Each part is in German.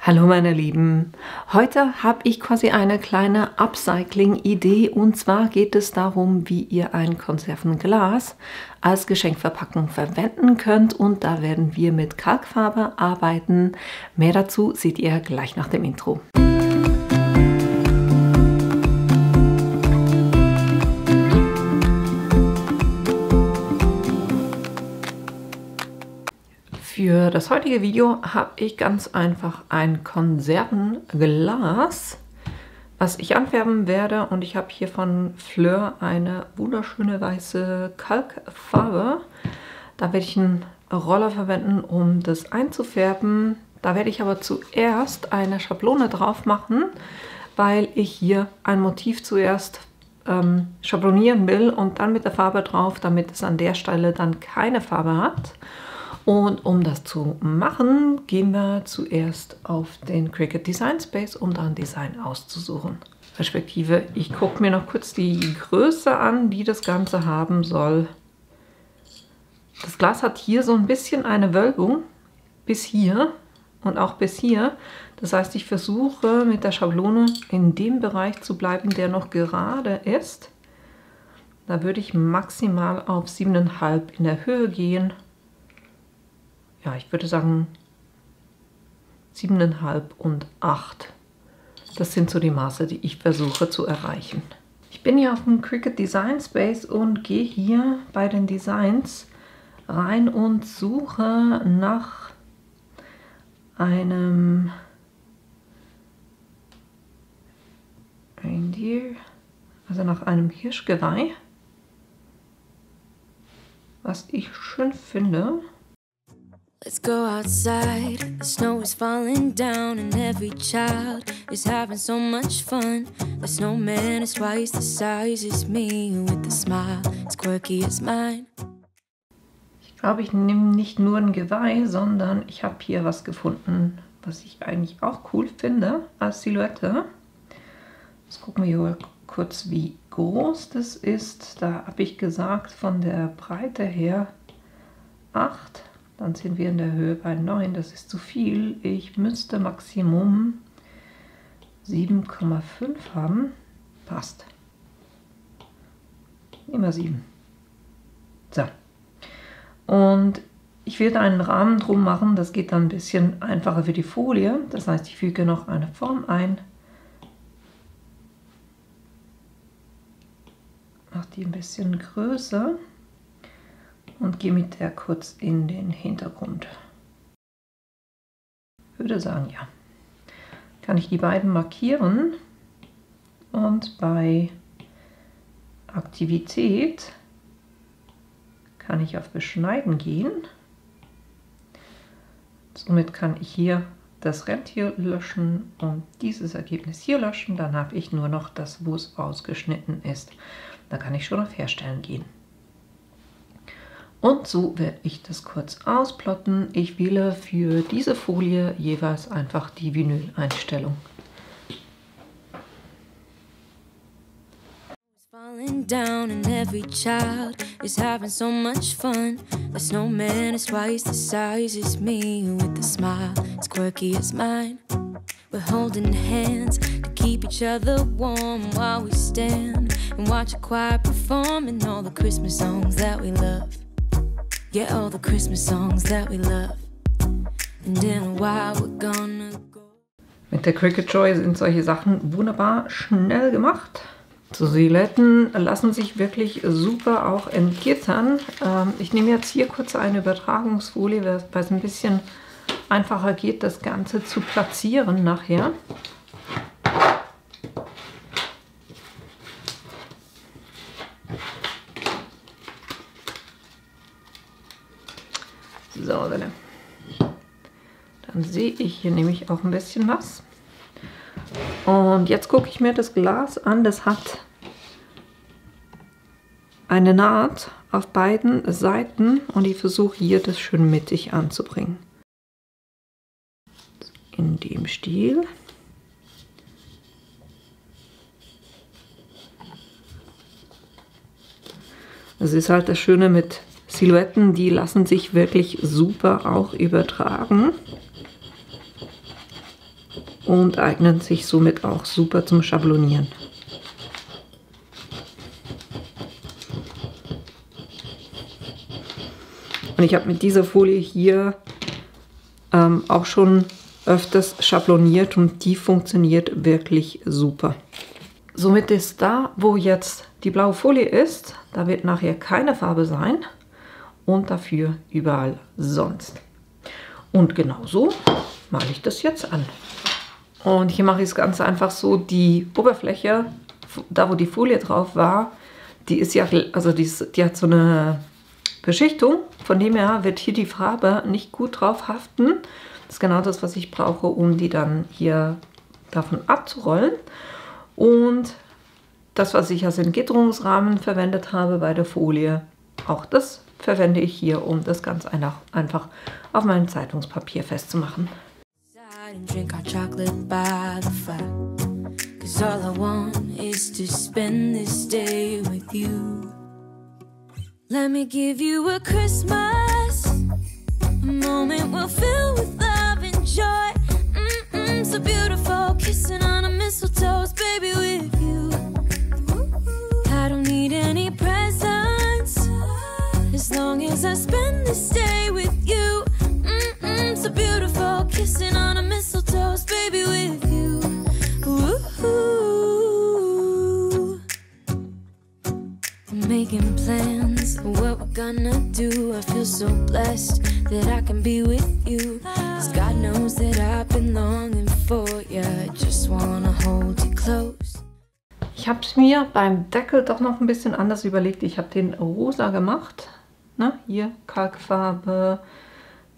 Hallo meine Lieben, heute habe ich quasi eine kleine Upcycling-Idee und zwar geht es darum, wie ihr ein Konservenglas als Geschenkverpackung verwenden könnt und da werden wir mit Kalkfarbe arbeiten. Mehr dazu seht ihr gleich nach dem Intro. Für das heutige Video habe ich ganz einfach ein Konservenglas, was ich anfärben werde, und ich habe hier von Fleur eine wunderschöne weiße Kalkfarbe. Da werde ich einen Roller verwenden, um das einzufärben. Da werde ich aber zuerst eine Schablone drauf machen, weil ich hier ein Motiv zuerst schablonieren will und dann mit der Farbe drauf, damit es an der Stelle dann keine Farbe hat. Und um das zu machen, gehen wir zuerst auf den Cricut Design Space, um da ein Design auszusuchen. Respektive, ich gucke mir noch kurz die Größe an, die das Ganze haben soll. Das Glas hat hier so ein bisschen eine Wölbung, bis hier und auch bis hier. Das heißt, ich versuche mit der Schablone in dem Bereich zu bleiben, der noch gerade ist. Da würde ich maximal auf 7,5 in der Höhe gehen. Ja, ich würde sagen 7,5 und 8. Das sind so die Maße, die ich versuche zu erreichen. Ich bin hier auf dem Cricut Design Space und gehe hier bei den Designs rein und suche nach einem Reindeer, also nach einem Hirschgeweih, was ich schön finde. Let's go outside, the snow is falling down and every child is having so much fun. The snowman is twice the size as me with a smile as quirky as mine. Ich glaube, ich nehme nicht nur ein Geweih, sondern ich habe hier was gefunden, was ich eigentlich auch cool finde als Silhouette. Jetzt gucken wir hier kurz, wie groß das ist. Da habe ich gesagt, von der Breite her 8. Dann sind wir in der Höhe bei 9, das ist zu viel. Ich müsste Maximum 7,5 haben. Passt. Immer 7. So. Und ich werde einen Rahmen drum machen, das geht dann ein bisschen einfacher für die Folie. Das heißt, ich füge noch eine Form ein. Mache die ein bisschen größer. Und gehe mit der kurz in den Hintergrund. Ich würde sagen, ja. Kann ich die beiden markieren und bei Aktivität kann ich auf Beschneiden gehen. Somit kann ich hier das Rentier löschen und dieses Ergebnis hier löschen. Dann habe ich nur noch das, wo es ausgeschnitten ist. Da kann ich schon auf Herstellen gehen. Und so werde ich das kurz ausplotten. Ich wähle für diese Folie jeweils einfach die Vinyl-Einstellung. Falling down and every child is having so much fun. The snowman is twice the size as me with a smile as quirky as mine. We're holding hands to keep each other warm while we stand and watch a choir performing all the Christmas songs that we love. Yeah, all the Christmas songs that we love. And in a while we're gonna go. Mit der Cricut Joy sind solche Sachen wunderbar schnell gemacht. So Silhouetten lassen sich wirklich super auch entgittern. Ich nehme jetzt hier kurz eine Übertragungsfolie, weil es ein bisschen einfacher geht, das Ganze zu platzieren nachher. So, dann sehe ich hier nämlich auch ein bisschen was. Und jetzt gucke ich mir das Glas an. Das hat eine Naht auf beiden Seiten und ich versuche hier das schön mittig anzubringen. In dem Stil. Das ist halt das Schöne mit Silhouetten, die lassen sich wirklich super auch übertragen. und eignen sich somit auch super zum Schablonieren. Und ich habe mit dieser Folie hier auch schon öfters schabloniert und die funktioniert wirklich super. Somit ist da, wo jetzt die blaue Folie ist, da wird nachher keine Farbe sein und dafür überall sonst. Und genauso male ich das jetzt an. Und hier mache ich es ganz einfach so, die Oberfläche, da wo die Folie drauf war, die ist ja, also die hat so eine Beschichtung, von dem her wird hier die Farbe nicht gut drauf haften. Das ist genau das, was ich brauche, um die dann hier davon abzurollen. Und das, was ich als Entgitterungsrahmen verwendet habe bei der Folie, auch das verwende ich hier, um das ganz einfach auf meinem Zeitungspapier festzumachen. Let me give you a Christmas, a moment we'll fill with love and joy. So beautiful, kissing on a mistletoe, baby, with you. I don't need any presents, as long as I spend this day with you. So beautiful, kissing on a mistletoe, baby, with you. I'm making plans for what we're gonna do. I feel so blessed that I can be with you. 'Cause God knows that I've been longing for you. I just wanna hold you close. Ich habe es mir beim Deckel doch noch ein bisschen anders überlegt. Ich habe den rosa gemacht. Ne? Hier Kalkfarbe,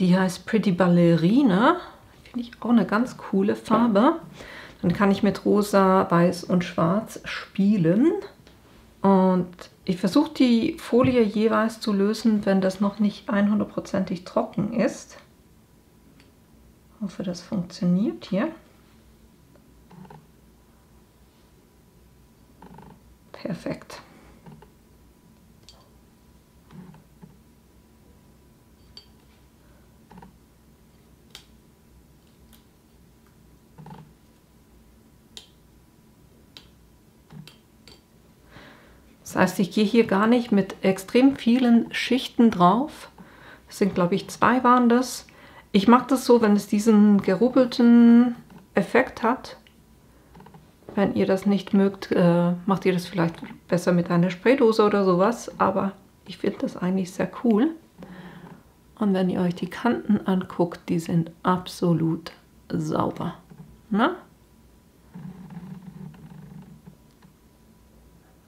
die heißt Pretty Ballerina. Finde ich auch eine ganz coole Farbe. Dann kann ich mit rosa, weiß und schwarz spielen. Und ich versuche die Folie jeweils zu lösen, wenn das noch nicht 100%ig trocken ist. Ich hoffe, das funktioniert hier. Perfekt. Das heißt, ich gehe hier gar nicht mit extrem vielen Schichten drauf. Das sind, glaube ich, 2 waren das. Ich mache das so, wenn es diesen gerubbelten Effekt hat. Wenn ihr das nicht mögt, macht ihr das vielleicht besser mit einer Spraydose oder sowas. Aber ich finde das eigentlich sehr cool. Und wenn ihr euch die Kanten anguckt, die sind absolut sauber. Na?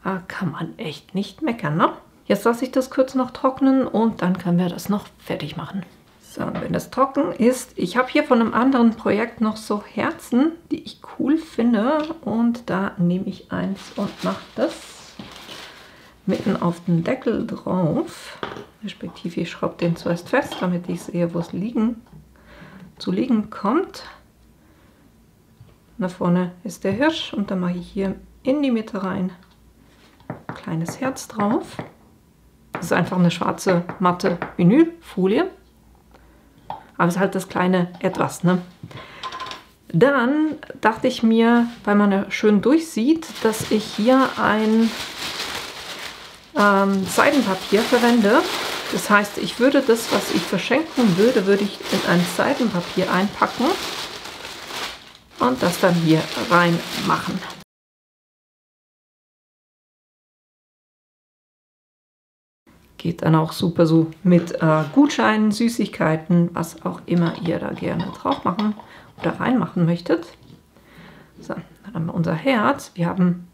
Da kann man echt nicht meckern, ne? Jetzt lasse ich das kurz noch trocknen und dann können wir das noch fertig machen. So, und wenn das trocken ist, ich habe hier von einem anderen Projekt noch so Herzen, die ich cool finde. Und da nehme ich eins und mache das mitten auf den Deckel drauf. Respektive ich schraube den zuerst fest, damit ich sehe, wo es zu liegen kommt. Da vorne ist der Hirsch und dann mache ich hier in die Mitte rein ein kleines Herz drauf. Das ist einfach eine schwarze, matte Vinylfolie. Aber es ist halt das kleine Etwas, ne? Dann dachte ich mir, weil man ja schön durchsieht, dass ich hier ein Seidenpapier verwende. Das heißt, ich würde das, was ich verschenken würde, würde ich in ein Seidenpapier einpacken und das dann hier reinmachen. Geht dann auch super so mit Gutscheinen, Süßigkeiten, was auch immer ihr da gerne drauf machen oder reinmachen möchtet. So, dann haben wir unser Herz. Wir haben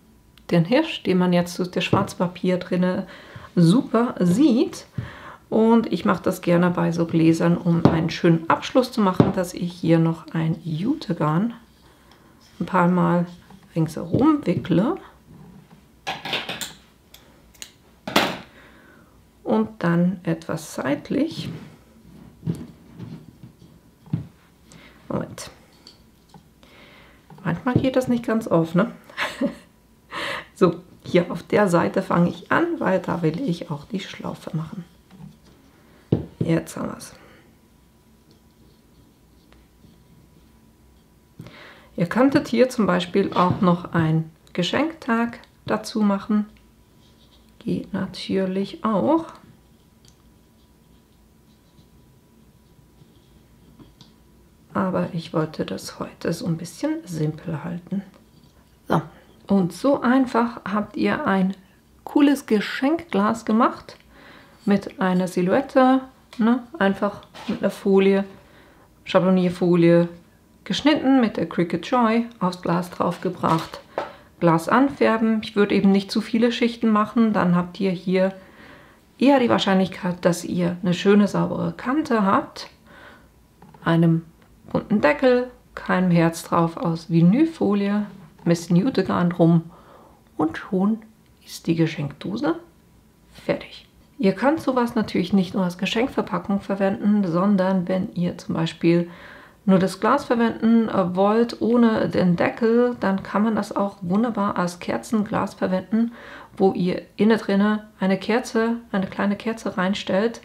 den Hirsch, den man jetzt durch das Schwarzpapier drin super sieht. Und ich mache das gerne bei so Gläsern, um einen schönen Abschluss zu machen, dass ich hier noch ein Jutegarn ein paar Mal ringsherum wickle. Und dann etwas seitlich. Moment. Manchmal geht das nicht ganz auf, ne? So, hier auf der Seite fange ich an, weil da will ich auch die Schlaufe machen. Jetzt haben wir es. Ihr könntet hier zum Beispiel auch noch einen Geschenktag dazu machen. Geht natürlich auch. Aber ich wollte das heute so ein bisschen simpel halten. So, und so einfach habt ihr ein cooles Geschenkglas gemacht mit einer Silhouette, ne? Einfach mit einer Folie, Schablonierfolie geschnitten, mit der Cricut Joy aufs Glas draufgebracht, Glas anfärben. Ich würde eben nicht zu viele Schichten machen, dann habt ihr hier eher die Wahrscheinlichkeit, dass ihr eine schöne saubere Kante habt, einem bunten Deckel, keinem Herz drauf aus Vinylfolie, ein bisschen Jutegarn drum und schon ist die Geschenkdose fertig. Ihr könnt sowas natürlich nicht nur als Geschenkverpackung verwenden, sondern wenn ihr zum Beispiel nur das Glas verwenden wollt ohne den Deckel, dann kann man das auch wunderbar als Kerzenglas verwenden, wo ihr innen drinne eine kleine Kerze reinstellt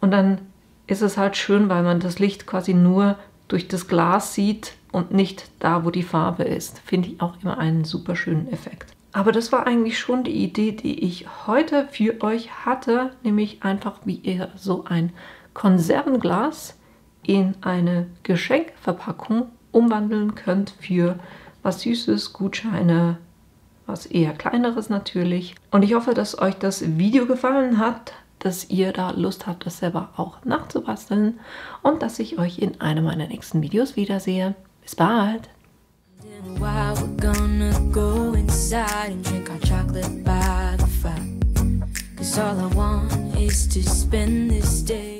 und dann ist es halt schön, weil man das Licht quasi nur durch das Glas sieht und nicht da, wo die Farbe ist. Finde ich auch immer einen super schönen Effekt. Aber das war eigentlich schon die Idee, die ich heute für euch hatte, nämlich einfach, wie ihr so ein Konservenglas in eine Geschenkverpackung umwandeln könnt für was Süßes, Gutscheine, was eher Kleineres natürlich. Und ich hoffe, dass euch das Video gefallen hat, dass ihr da Lust habt, das selber auch nachzubasteln und dass ich euch in einem meiner nächsten Videos wiedersehe. Bis bald! In a while we're gonna go inside and drink our chocolate by the fire, 'cause all I want is to spend this day